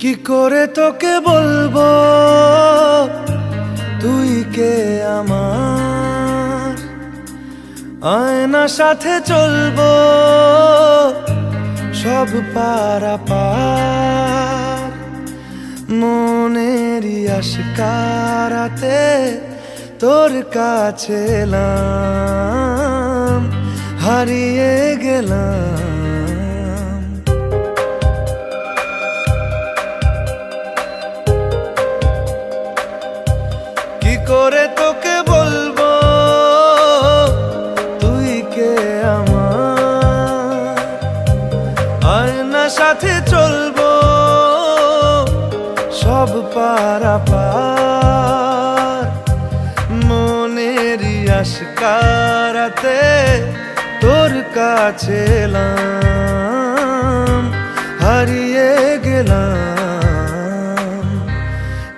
কি করে তোকে বলবো তুই কে আমার, আয়নার সাথে চলবো সব পারাপার। মনেরই আশকারাতে তোর কাছে এলাম, হারিয়ে গেলাম। কি করে তোকে বলবো তুই কে আমার, আয়নার সাথে চলবো সব পারাপার। মনেরই আশকারাতে তোর কাছে এলাম, হারিয়ে গেলাম।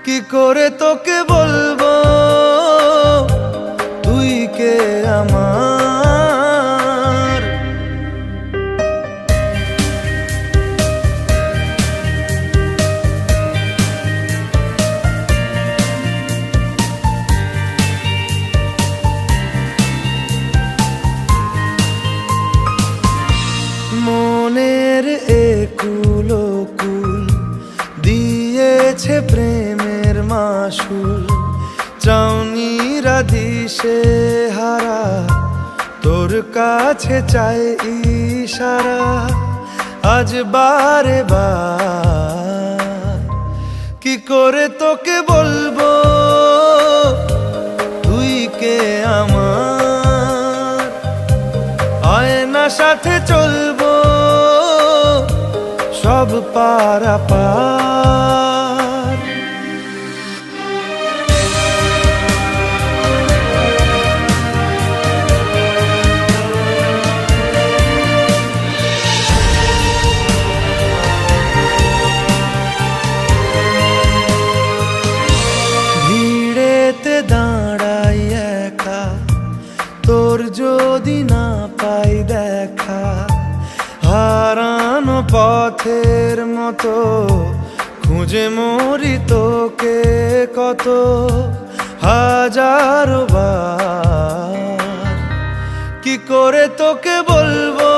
কি করে তোকে বলবো তুই কে আমার। মনের একুল কুল দিয়েছে প্রেমের মাসুল, চাউনিরা দিশে হারা তোর কাছে চাই ইশারা। আজ বারে বার কি করে তোকে বলবো তুই কে আমার, আয়নার সাথে চলবো সব পারাপার। ভিড়েতে দাঁড়াই একা, তোর যদি না পাই দেখা, হারানো পথের মতো খুঁজে মরি তোকে কত হাজারো বার। কি করে তোকে বলবো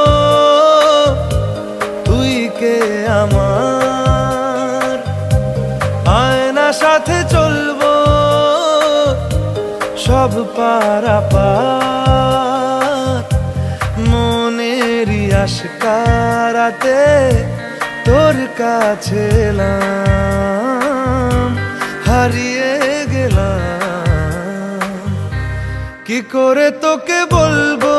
তুই কে আমার, আয়নার সাথে চলবো সব পারাপার। মনেরই আশকারাতে তোর কাছে এলাম, হারিয়ে গেলাম। কি করে তোকে বলবো